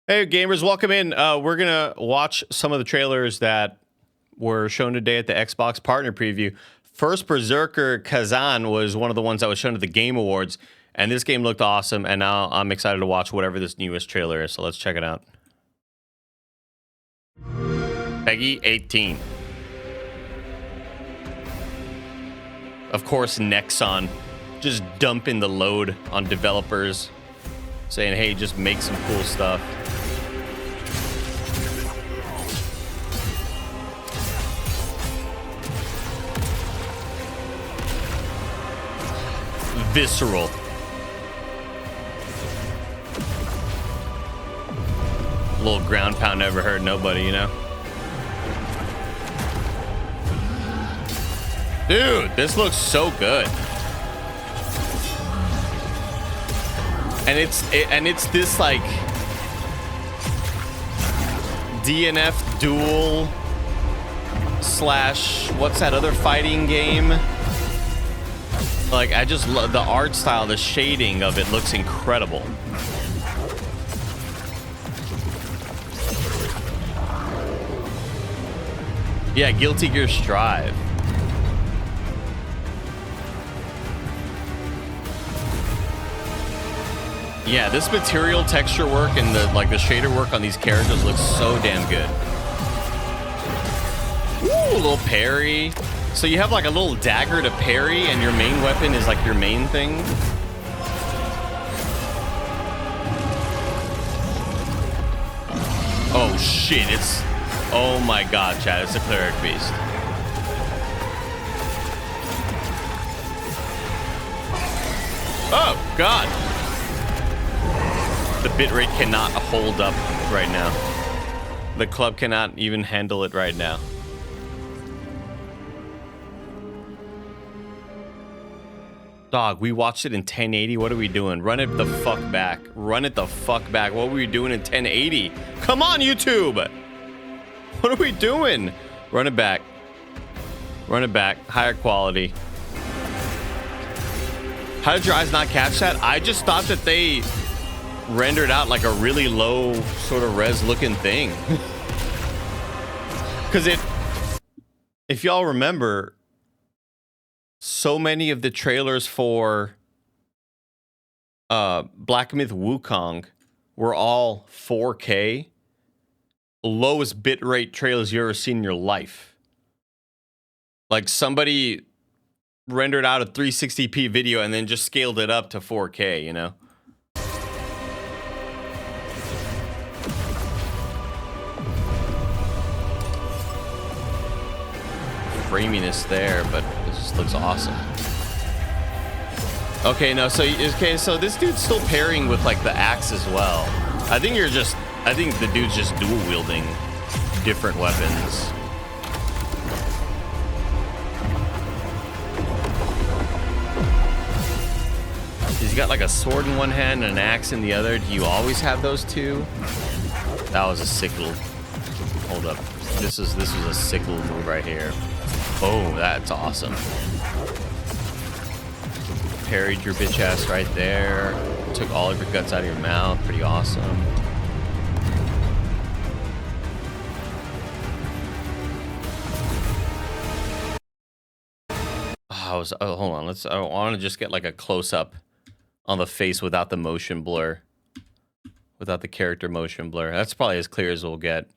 Hey gamers, welcome in. We're gonna watch some of the trailers that were shown today at the Xbox Partner Preview. First, Berserker Khazan was one of the ones that was shown at the Game Awards, and this game looked awesome, and now I'm excited to watch whatever this newest trailer is, so let's check it out. Peggy 18. Of course, Nexon just dumping the load on developers, saying, hey, just make some cool stuff. Visceral. Little ground pound never hurt nobody, you know? Dude, this looks so good. And it's this like DNF duel slash what's that other fighting game? Like, I just love the art style, the shading of it looks incredible. Yeah, Guilty Gear Strive. Yeah, this material texture work and the shader work on these characters looks so damn good. Ooh, a little parry. So you have like a little dagger to parry, and your main weapon is like your main thing. Oh shit, it's... Oh my god, chat, it's a cleric beast. Oh god. The bitrate cannot hold up right now. The club cannot even handle it right now. Dog, we watched it in 1080. What are we doing? Run it the fuck back. Run it the fuck back. What were we doing in 1080? Come on, YouTube. What are we doing? Run it back. Run it back. Higher quality. How did your eyes not catch that? I just thought that they rendered out like a really low sort of res looking thing. Because if y'all remember, so many of the trailers for Black Myth Wukong were all 4K, lowest bitrate trailers you ever seen in your life. Like somebody rendered out a 360p video and then just scaled it up to 4K, you know? Framiness there, but it just looks awesome. Okay, no, so this dude's still parrying with like the axe as well. I think the dude's just dual wielding different weapons. He's got like a sword in one hand and an axe in the other. Do you always have those two? That was a sick little... Hold up. This was a sick little move right here. Oh, that's awesome. Parried your bitch ass right there. Took all of your guts out of your mouth. Pretty awesome. Hold on. I want to just get like a close up on the face without the motion blur. Without the character motion blur. That's probably as clear as we'll get.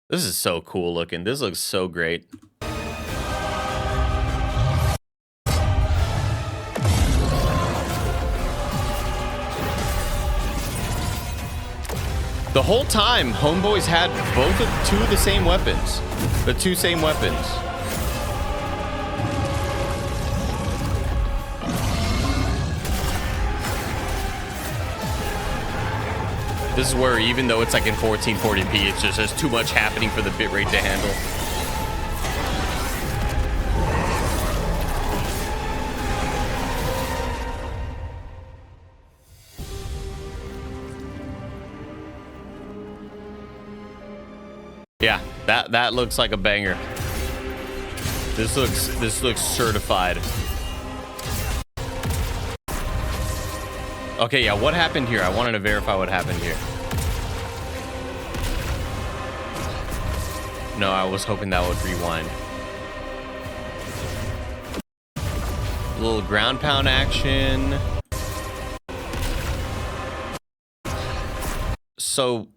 This is so cool looking. This looks so great. The whole time, Homeboys had two of the same weapons. The two same weapons. This is where, even though it's like in 1440p, it's just there's too much happening for the bitrate to handle. Yeah, that looks like a banger. This looks certified. Okay, yeah, what happened here? I wanted to verify what happened here. No, I was hoping that would rewind. A little ground pound action. So,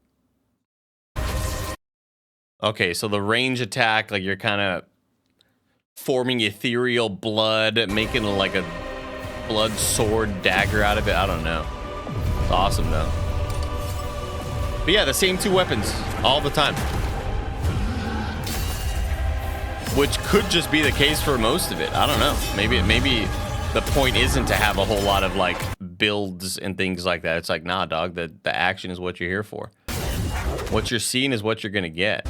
okay, so the range attack, like you're kind of forming ethereal blood, making like a blood sword dagger out of it. I don't know. It's awesome though. But yeah, the same two weapons all the time. Which could just be the case for most of it. I don't know. Maybe the point isn't to have a whole lot of like builds and things like that. It's like, nah, dog, the action is what you're here for. What you're seeing is what you're gonna get.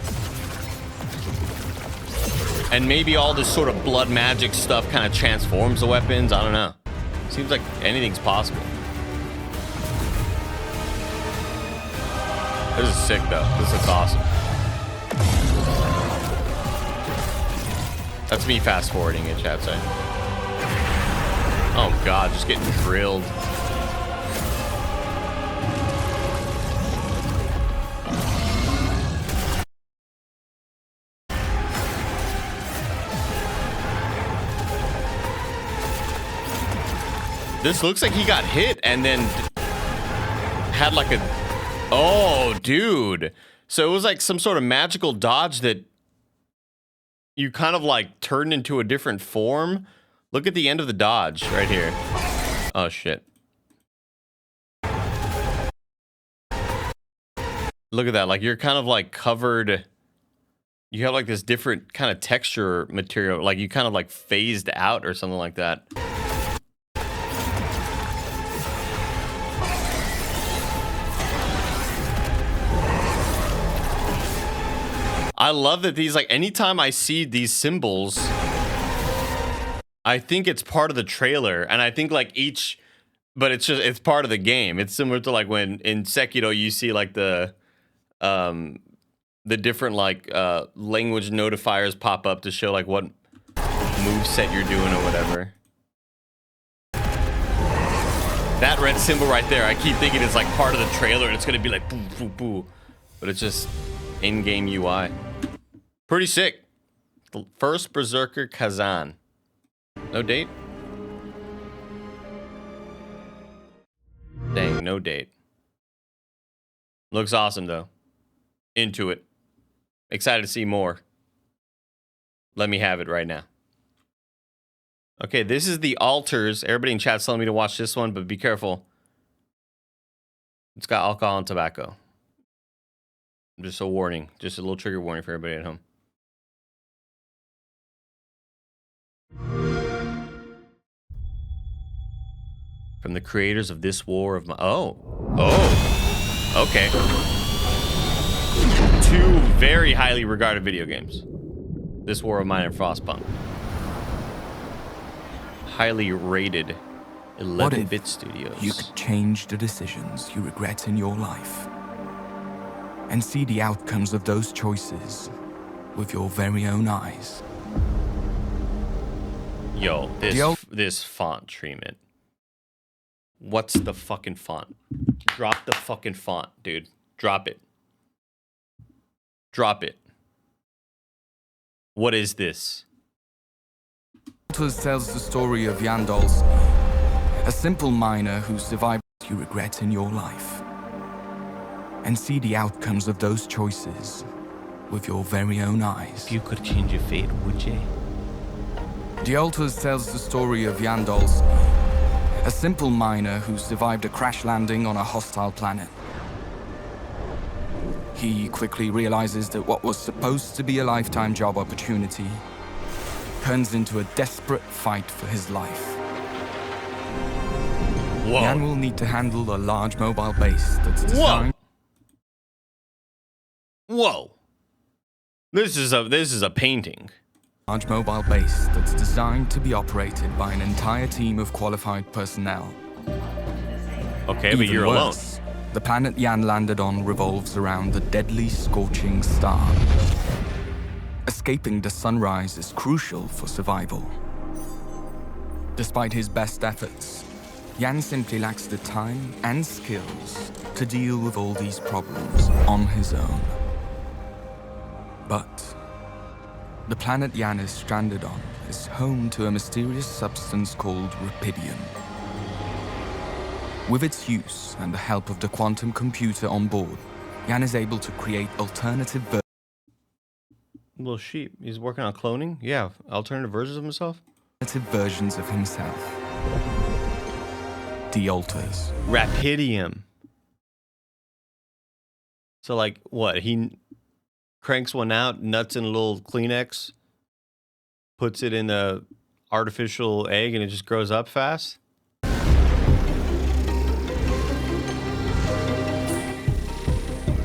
And maybe all this sort of blood magic stuff kind of transforms the weapons. I don't know. Seems like anything's possible. This is sick though. This looks awesome. That's me fast forwarding it, chat side. Oh god, just getting drilled. This looks like he got hit and then had like a... Oh, dude. So it was like some sort of magical dodge that you kind of like turned into a different form. Look at the end of the dodge right here. Oh, shit. Look at that. Like you're kind of like covered. You have like this different kind of texture material. Like you kind of like phased out or something like that. I love that these, like, anytime I see these symbols, I think it's part of the trailer, and I think like each, but it's part of the game. It's similar to like when in Sekiro you see like the different like language notifiers pop up to show like what moveset you're doing or whatever. That red symbol right there, I keep thinking it's like part of the trailer and it's gonna be like boo boo boo, but it's just in-game UI. Pretty sick. The first Berserker Khazan. No date? Dang, no date. Looks awesome though. Into it. Excited to see more. Let me have it right now. Okay, this is the altars. Everybody in chat's telling me to watch this one, but be careful. It's got alcohol and tobacco. Just a warning. Just a little trigger warning for everybody at home. From the creators of This War of... Oh, okay. Two very highly regarded video games. This War of Mine and Frostpunk. Highly rated 11-bit studios. You could change the decisions you regret in your life and see the outcomes of those choices with your very own eyes. Yo, this font treatment. What's the fucking font? Drop the fucking font, dude. Drop it. Drop it. What is this? Cortez tells the story of Yandals, a simple miner who survived you regret in your life, and see the outcomes of those choices with your very own eyes. If you could change your fate, would you? The Altars tells the story of Yandals, a simple miner who survived a crash landing on a hostile planet. He quickly realizes that what was supposed to be a lifetime job opportunity turns into a desperate fight for his life. Whoa. Yan will need to handle a large mobile base that's designed... Whoa. This is a painting. Large mobile base that's designed to be operated by an entire team of qualified personnel. Okay, but you're alone. The planet Yan landed on revolves around the deadly scorching star. Escaping the sunrise is crucial for survival. Despite his best efforts, Yan simply lacks the time and skills to deal with all these problems on his own. But the planet Yan is stranded on is home to a mysterious substance called Rapidium. With its use and the help of the quantum computer on board, Yan is able to create alternative Little sheep. He's working on cloning? Yeah, alternative versions of himself? versions of himself. The alters. Rapidium. So, like, what? He cranks one out, nuts in a little Kleenex, puts it in a artificial egg, and it just grows up fast?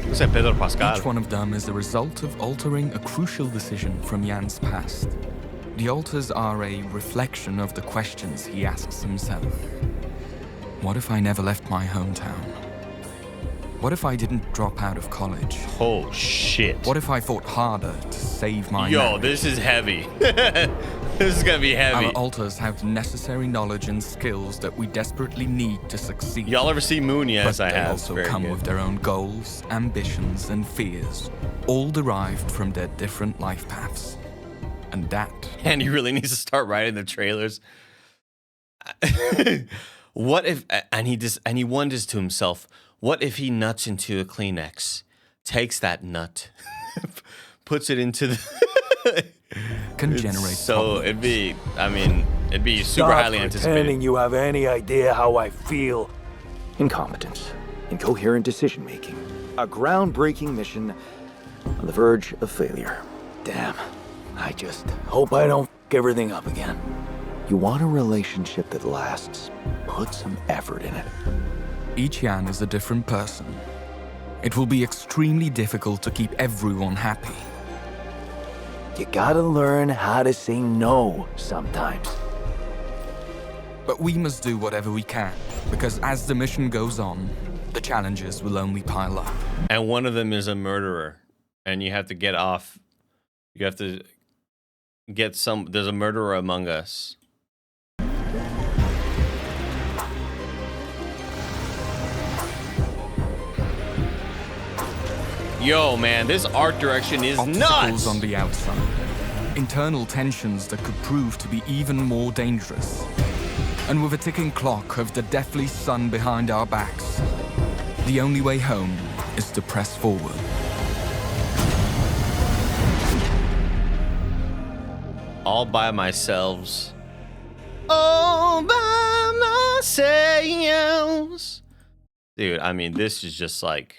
Looks like Pedro Pascal. Each one of them is a result of altering a crucial decision from Yan's past. The alters are a reflection of the questions he asks himself. What if I never left my hometown? What if I didn't drop out of college? Oh, shit. What if I fought harder to save my Yo, marriage? this is heavy. This is gonna be heavy. Our alters have the necessary knowledge and skills that we desperately need to succeed. Y'all ever see Moon? Yes, But I they have. also Very come good. with their own goals, ambitions, and fears, all derived from their different life paths. And that... And he really needs to start writing the trailers. What if... And he wonders to himself, what if he nuts into a Kleenex, takes that nut, puts it into the... can generate So problems. it'd be... I mean, it'd be super Stop highly pretending anticipated. you have any idea how I feel. Incompetence, incoherent decision-making, a groundbreaking mission on the verge of failure. Damn, I just hope I don't f*** everything up again. You want a relationship that lasts, put some effort in it. Each Yan is a different person. It will be extremely difficult to keep everyone happy. You gotta learn how to say no sometimes. But we must do whatever we can, because as the mission goes on, the challenges will only pile up. And one of them is a murderer. And you have to get off... You have to get some... There's a murderer among us. Yo, man, this art direction is Obstacles nuts! on the outside. Internal tensions that could prove to be even more dangerous. And with a ticking clock of the deathly sun behind our backs, the only way home is to press forward. All by myself. All by myself. Dude, I mean, this is just like...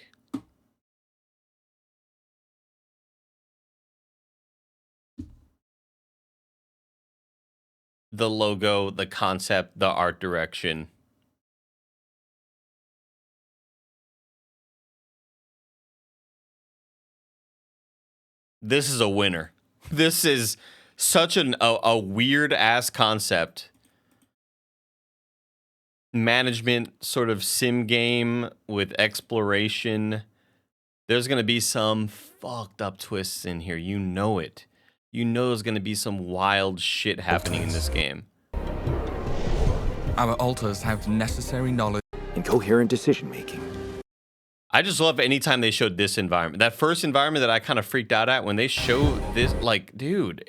The logo, the concept, the art direction. This is a winner. This is such a weird ass concept. Management sort of sim game with exploration. There's going to be some fucked up twists in here. You know it. You know there's going to be some wild shit happening in this game. Our alters have the necessary knowledge. Incoherent decision-making. I just love anytime they showed this environment. That first environment that I kind of freaked out at when they show this, like, dude,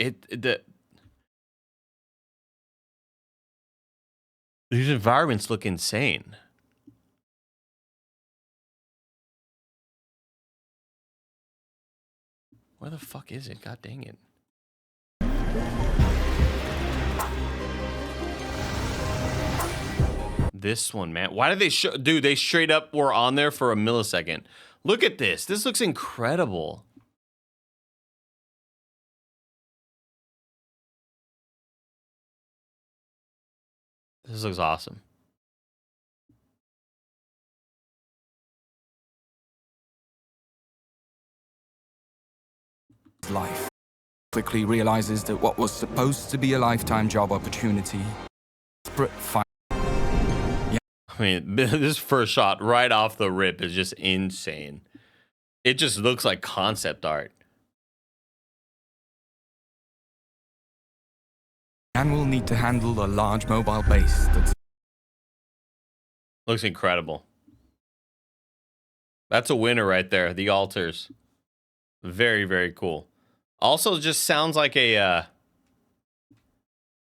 these environments look insane. Where the fuck is it? God dang it. This one, man. Why did they show... Dude, they straight up were on there for a millisecond. Look at this. This looks incredible. This looks awesome. Life quickly realizes that what was supposed to be a lifetime job opportunity, I mean, this first shot right off the rip is just insane. It just looks like concept art. Yan will need to handle a large mobile base that's Looks incredible. That's a winner right there. The altars. Very, very cool. Also, just sounds like a.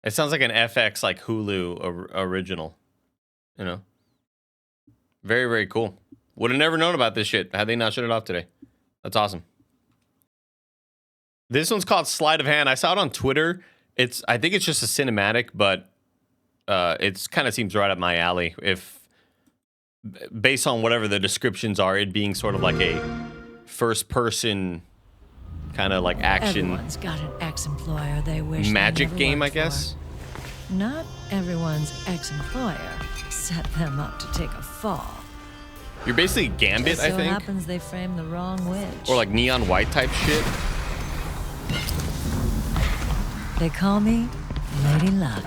It sounds like an FX like Hulu original. You know. Very, very cool. Would have never known about this shit had they not shut it off today. That's awesome. This one's called Sleight of Hand. I saw it on Twitter. I think it's just a cinematic, but it kind of seems right up my alley. If based on whatever the descriptions are, it being sort of like a first-person kind of like action. Everyone's got an ex-employer they wish magic they never game, I worked guess. for. Not everyone's ex-employer set them up to take a fall. You're basically Gambit, Just I so think, happens they framed the wrong witch. or like Neon White type shit. They call me Lady Luck,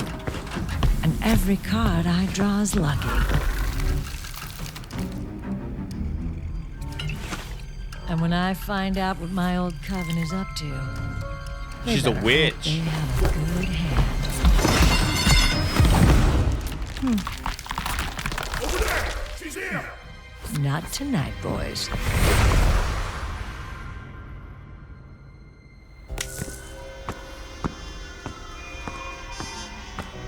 and every card I draw is lucky. And when I find out what my old coven is up to, they She's a better hope witch. They have a good hand. Over there! She's here! Not tonight, boys.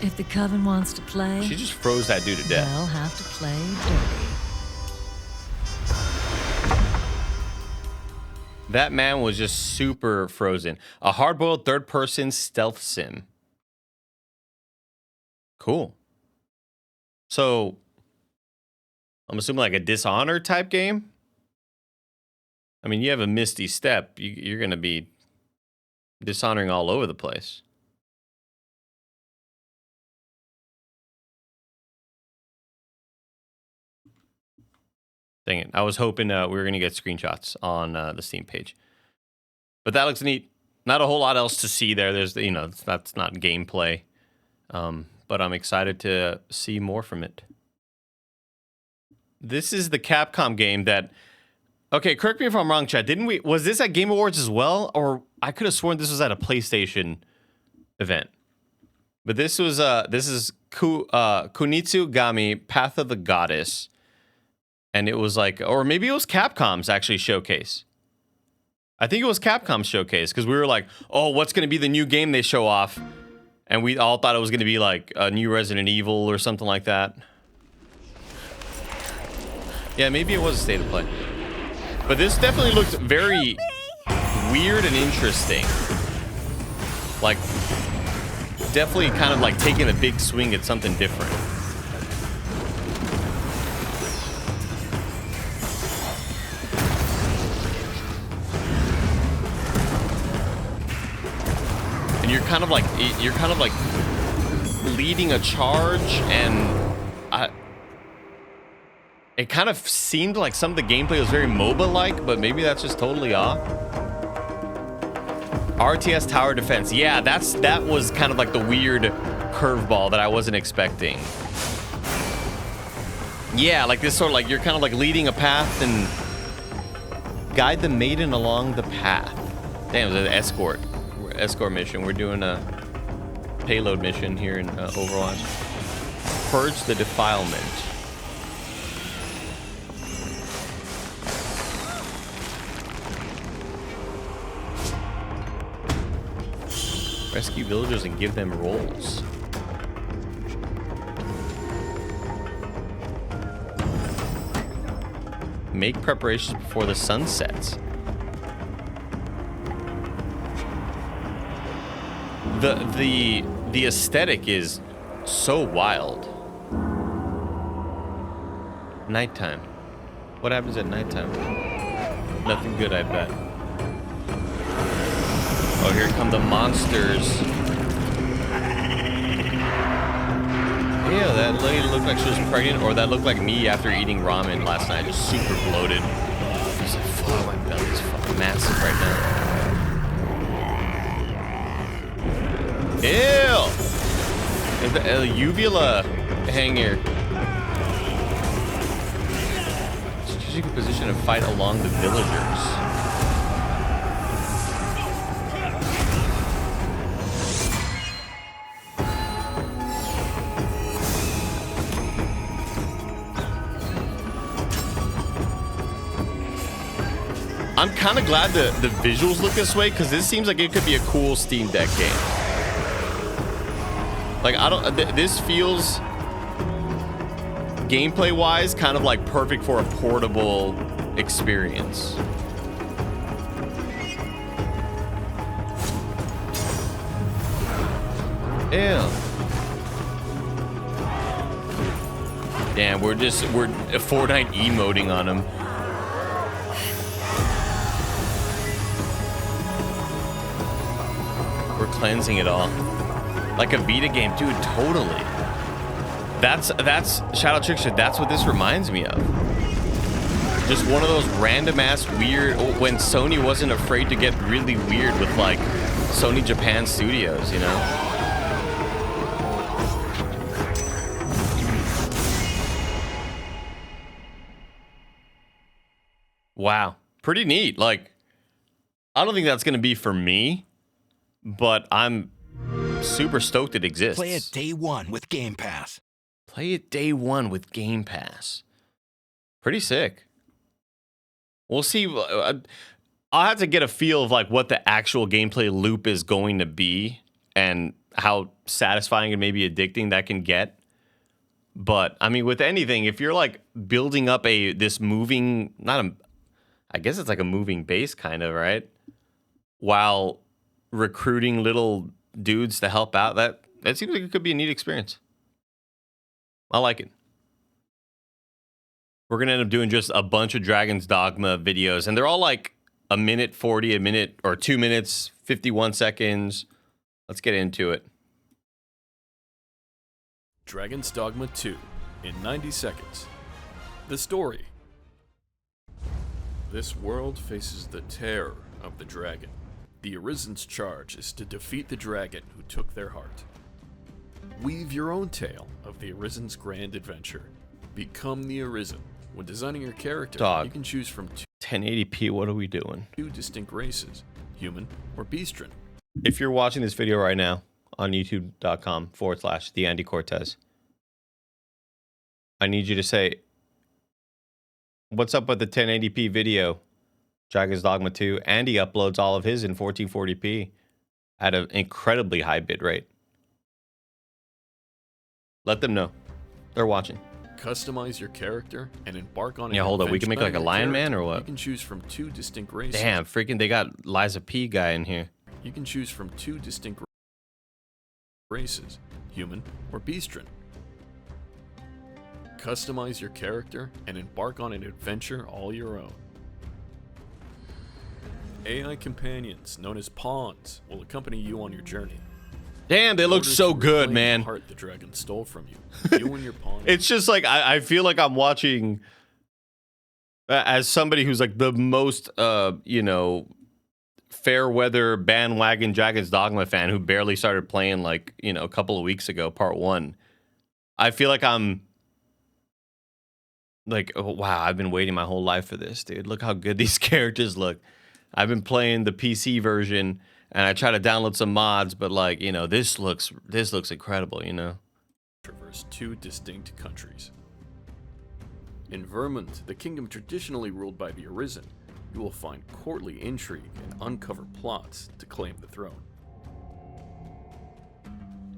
If the coven wants to play, She just froze that dude to death. they'll have to play dirty. That man was just super frozen. A hard-boiled third-person stealth sim. Cool. So, I'm assuming like a Dishonored type game? I mean, you have a misty step. You're going to be dishonoring all over the place. Dang it. I was hoping we were going to get screenshots on the Steam page. But that looks neat. Not a whole lot else to see there. There's, that's not gameplay. But I'm excited to see more from it. This is the Capcom game that... Okay, correct me if I'm wrong, chat. Was this at Game Awards as well? Or I could have sworn this was at a PlayStation event. But this is Kunitsu Gami, Path of the Goddess. And it was like, or maybe it was Capcom's actually showcase. I think it was Capcom's showcase because we were like, oh, what's going to be the new game they show off? And we all thought it was going to be like a new Resident Evil or something like that. Yeah, maybe it was a State of Play. But this definitely looked very weird and interesting. Like, definitely kind of like taking a big swing at something different. And you're kind of like leading a charge, and it kind of seemed like some of the gameplay was very MOBA-like, but maybe that's just totally off. RTS tower defense. Yeah, that was kind of like the weird curveball that I wasn't expecting. Yeah, like this sort of like you're kind of like leading a path and guide the maiden along the path. Damn, it was an escort mission. We're doing a payload mission here in Overwatch. Purge the defilement. Rescue villagers and give them roles. Make preparations before the sun sets. The aesthetic is so wild. Nighttime. What happens at nighttime? Nothing good, I bet. Oh, here come the monsters. Yeah, that lady looked like she was pregnant, or that looked like me after eating ramen last night, just super bloated. I was like, fuck, my belly's fucking massive right now. Ew! Is the uvula hanger. Strategic position to fight along the villagers. I'm kind of glad the visuals look this way, because this seems like it could be a cool Steam Deck game. Like, I don't... this feels, gameplay-wise, kind of like perfect for a portable experience. Ew. Damn, we're Fortnite emoting on him. We're cleansing it all. Like a Vita game, dude, totally. That's Shadow Trickster, that's what this reminds me of. Just one of those random ass weird, when Sony wasn't afraid to get really weird with like Sony Japan Studios, you know? Wow, pretty neat. Like, I don't think that's gonna be for me, but I'm super stoked it exists. Play it day one with Game Pass. Play it day one with Game Pass. Pretty sick. We'll see. I'll have to get a feel of like what the actual gameplay loop is going to be and how satisfying and maybe addicting that can get. But I mean, with anything, if you're like building up this moving, I guess it's like a moving base kind of, right? While recruiting little dudes to help out, that seems like it could be a neat experience. I like it. We're gonna end up doing just a bunch of Dragon's Dogma videos, and they're all like a minute 40, a minute or 2 minutes 51 seconds. Let's get into it. Dragon's Dogma 2 in 90 seconds. The story. This world faces the terror of the dragon. The Arisen's charge is to defeat the dragon who took their heart. Weave your own tale of the Arisen's grand adventure. Become the Arisen. When designing your character, you can choose from 1080p, what are we doing? two distinct races, human or beastren. If you're watching this video right now on youtube.com/the Andy Cortez, I need you to say, what's up with the 1080p video? Dragon's Dogma 2. Andy uploads all of his in 1440p at an incredibly high bit rate. Let them know. They're watching. Customize your character and embark on Yeah, hold up. We can make like a lion man or what? You can choose from two distinct races. Damn, freaking they got Liza P guy in here. You can choose from two distinct races, human or beastren. Customize your character and embark on an adventure all your own. AI companions, known as pawns, will accompany you on your journey. Damn, they look so good, man. The heart the dragon stole from you. You and your pawn. It's just like I feel like I'm watching as somebody who's like the most fair weather bandwagon Dragon's Dogma fan who barely started playing like, a couple of weeks ago, part 1. I feel like I'm like, oh, wow, I've been waiting my whole life for this, dude. Look how good these characters look. I've been playing the PC version and I try to download some mods, but like, this looks incredible, Traverse two distinct countries. In Vermont, the kingdom traditionally ruled by the Arisen, you will find courtly intrigue and uncover plots to claim the throne.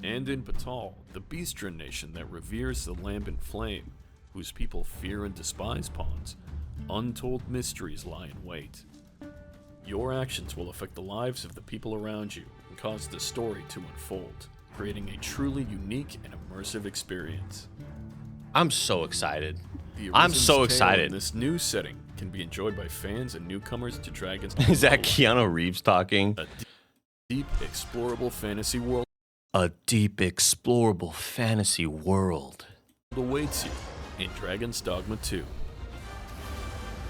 And in Batal, the Beastren nation that reveres the lambent flame, whose people fear and despise pawns, untold mysteries lie in wait. Your actions will affect the lives of the people around you and cause the story to unfold, creating a truly unique and immersive experience. I'm so excited. The I'm Arisen's so tale excited. in this new setting can be enjoyed by fans and newcomers to Dragon's Is that Dogma. Keanu Reeves talking? A deep, explorable fantasy world A deep, explorable fantasy world. awaits you in Dragon's Dogma 2.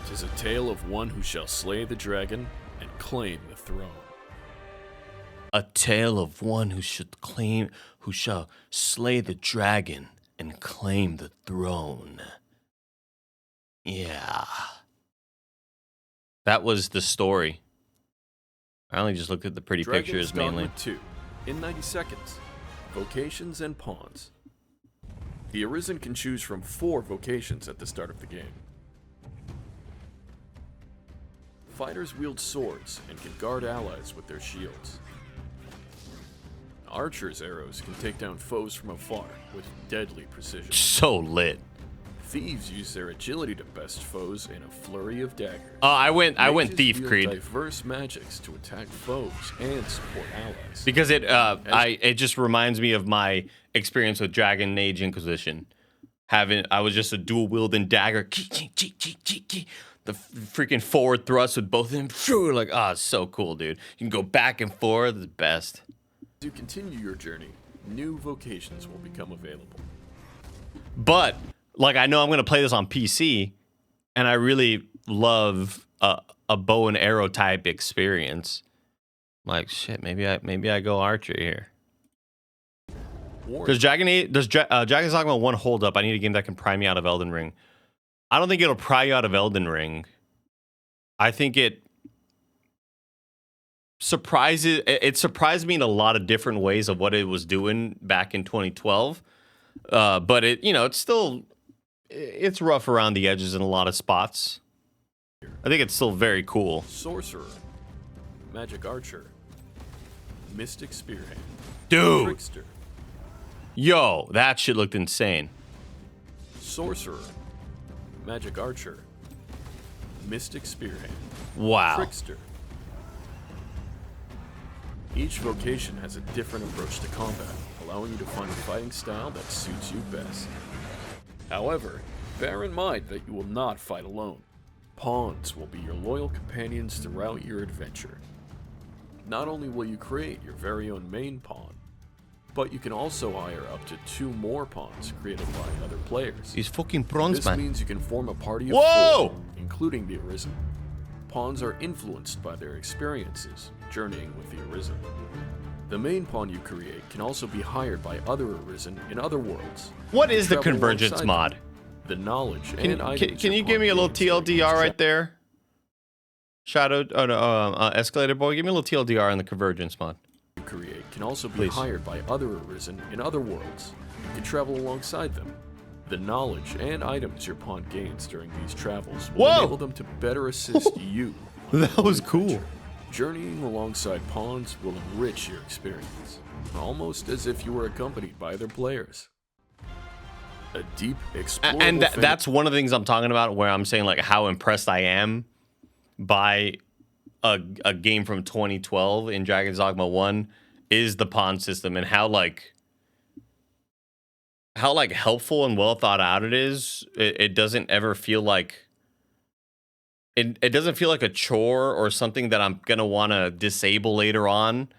'Tis a tale of one who shall slay the dragon and claim the throne. A tale of one who shall slay the dragon and claim the throne. Yeah. That was the story. I only just looked at the pretty Dragon's pictures Dogma mainly. 2 in 90 seconds. Vocations and pawns. The Arisen can choose from 4 vocations at the start of the game. Fighters wield swords and can guard allies with their shields. Archers' arrows can take down foes from afar with deadly precision. So lit. Thieves use their agility to best foes in a flurry of daggers. I went Mages thief wield Creed diverse magics to attack foes and support allies. because it just reminds me of my experience with Dragon Age Inquisition. I was just a dual wielding dagger. The freaking forward thrust with both of them. Like, it's so cool, dude. You can go back and forth. It's the best. As you continue your journey, new vocations will become available. But like, I know I'm gonna play this on PC, and I really love a bow and arrow type experience. Like, shit, maybe I go archer here. Does Dragon's Dogma 1 hold up? I need a game that can pry me out of Elden Ring. I don't think it'll pry you out of Elden Ring. I think it surprised me in a lot of different ways of what it was doing back in 2012. But it's rough around the edges in a lot of spots. I think it's still very cool. Sorcerer, Magic Archer, Mystic Spearhand, Dude. Trickster, Yo, that shit looked insane. Sorcerer, Magic Archer, Mystic Spearhand, Wow. Trickster. Each vocation has a different approach to combat, allowing you to find a fighting style that suits you best. However, bear in mind that you will not fight alone. Pawns will be your loyal companions throughout your adventure. Not only will you create your very own main pawn, but you can also hire up to 2 more pawns created by other players. These fucking prawns, This man. means you can form a party of Whoa! 4, including the Arisen. Pawns are influenced by their experiences, journeying with the Arisen. The main pawn you create can also be hired by other Arisen in other worlds. What is the Travel convergence alongside mod? them. The knowledge Can and items you your give me a pawn little gains during these TLDR right travels. there? Escalator boy, give me a little TLDR on the convergence mod. You create can also be Please. hired by other Arisen in other worlds. You can travel alongside them. The knowledge and items your pawn gains during these travels will Whoa! enable them to better assist you. on That your was cool. adventure. Journeying alongside pawns will enrich your experience, almost as if you were accompanied by other players. A deep, explorable And that's one of the things I'm talking about, where I'm saying like how impressed I am by a game from 2012 in Dragon's Dogma 1 is the pawn system, and how helpful and well thought out it is. It doesn't ever feel like it doesn't feel like a chore or something that I'm gonna want to disable later on.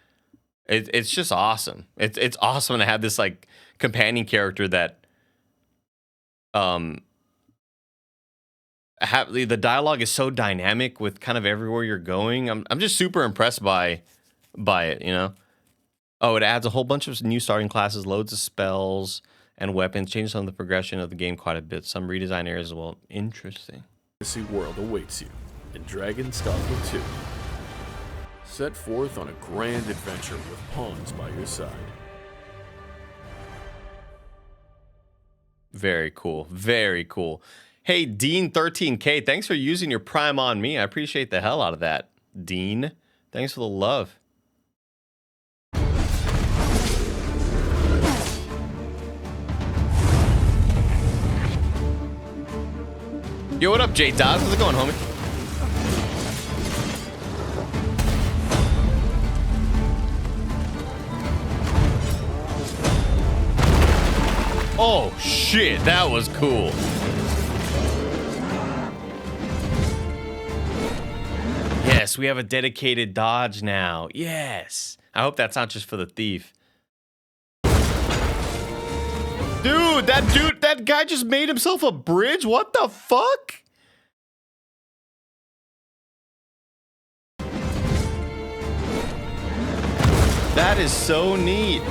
It's just awesome. It's awesome to have this like companion character that the dialogue is so dynamic with kind of everywhere you're going. I'm just super impressed by it, you know. Oh, it adds a whole bunch of new starting classes, loads of spells and weapons, changes some of the progression of the game quite a bit. Some redesign areas as well. Interesting. fantasy world awaits you in Dragon's Dogma 2. Set forth on a grand adventure with pawns by your side. Very cool. Very cool. Hey, Dean13K, thanks for using your Prime on me. I appreciate the hell out of that, Dean. Thanks for the love. Yo, what up, J-Daz? How's it going, homie? Oh, shit. That was cool. Yes, we have a dedicated dodge now. Yes. I hope that's not just for the thief. Dude, that guy just made himself a bridge? What the fuck? That is so neat.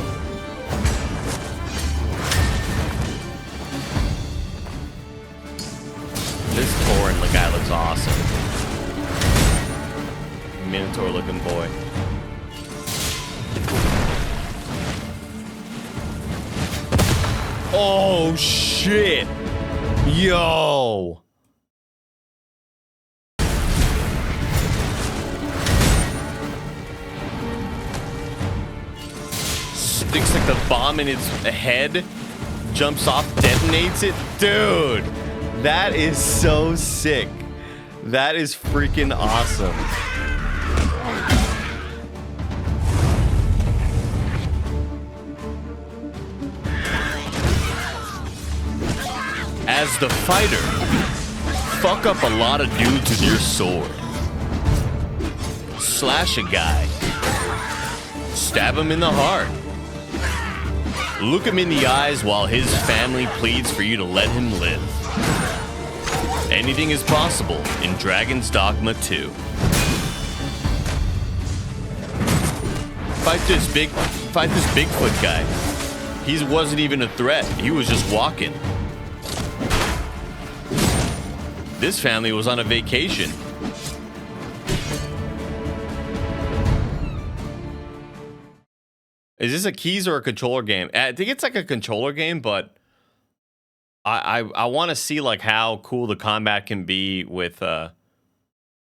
This Tauren, the guy looks awesome. Minotaur looking boy. Oh shit. Yo. sticks like the bomb in its head, jumps off, detonates it. Dude, that is so sick. That is freaking awesome. As the fighter, fuck up a lot of dudes with your sword. Slash a guy. Stab him in the heart. Look him in the eyes while his family pleads for you to let him live. Anything is possible in Dragon's Dogma 2. Fight this Bigfoot guy. He wasn't even a threat. He was just walking. This family was on a vacation. Is this a keys or a controller game? I think it's like a controller game, but I want to see like how cool the combat can be with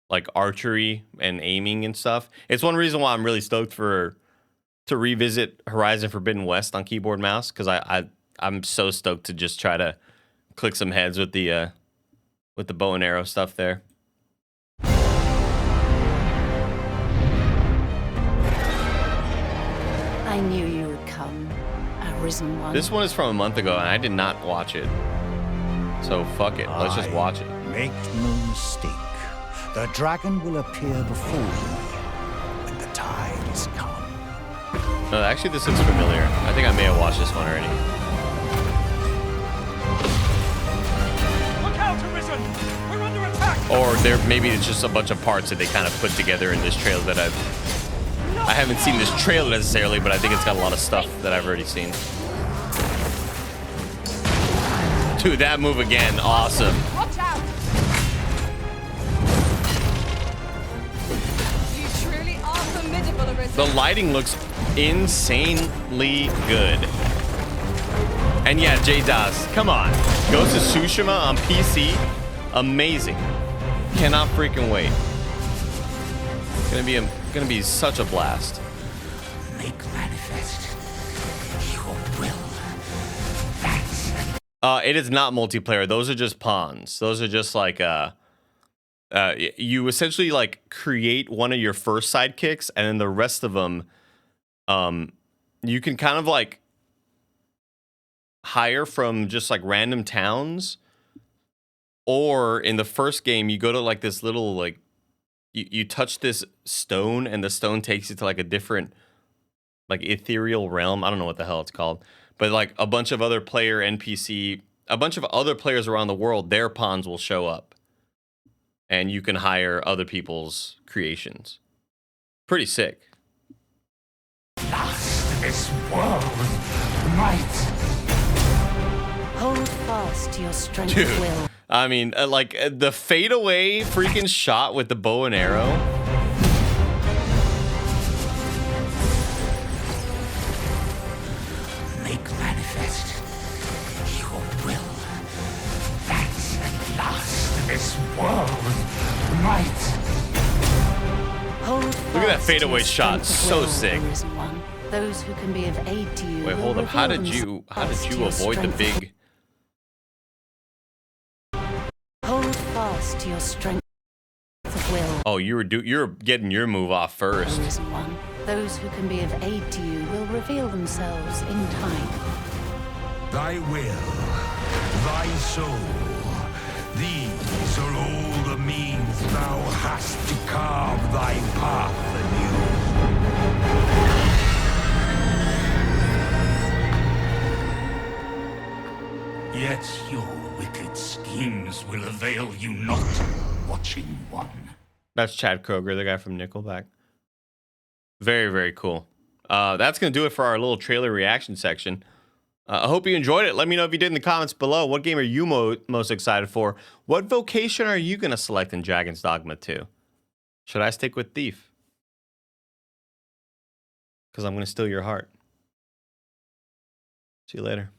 like archery and aiming and stuff. It's one reason why I'm really stoked to revisit Horizon Forbidden West on keyboard mouse, because I'm so stoked to just try to click some heads with the bow and arrow stuff there. I knew you would come, Arisen One. This one is from a month ago, and I did not watch it. So fuck it, let's just watch it. Make no mistake, the dragon will appear before you when the time is come. No, actually, this looks familiar. I think I may have watched this one already. Look out, Arisen! We're under attack! Or maybe it's just a bunch of parts that they kind of put together in this trailer that I haven't seen this trailer necessarily, but I think it's got a lot of stuff that I've already seen. Dude, that move again, awesome. Watch out! You truly are formidable, Arisen. The lighting looks insanely good. And yeah, J-DOS, come on. Ghost of Tsushima on PC, amazing. Cannot freaking wait. Gonna be such a blast. Make manifest your will. It is not multiplayer. Those are just pawns. Those are just like you essentially like create one of your first sidekicks, and then the rest of them, you can kind of like hire from just like random towns. Or in the first game, you go to like this little like you touch this stone, and the stone takes you to like a different like ethereal realm. I don't know what the hell it's called, but like a bunch of other a bunch of other players around the world, their pawns will show up, and you can hire other people's creations. Pretty sick. Last this world might. Hold fast to your strength Dude. of will. I mean, like the fadeaway freaking shot with the bow and arrow. Make manifest your will. That at last this world might. Hold Look at that fast to fadeaway your shot, strength of so will, sick. Arisen One. Those who can be of aid to you. Wait, will hold up. How reveal did you themselves to your avoid the strength. big? Hold fast to your strength of will. Oh, you're getting your move off first. Arisen One. Those who can be of aid to you will reveal themselves in time. Thy will, thy soul, these are all the means thou hast to carve thy path anew. Yet your wicked schemes will avail you not, watching one. That's Chad Kroger, the guy from Nickelback. Very, very cool. That's going to do it for our little trailer reaction section. I hope you enjoyed it. Let me know if you did in the comments below. What game are you most excited for? What vocation are you going to select in Dragon's Dogma 2? Should I stick with Thief? Because I'm going to steal your heart. See you later.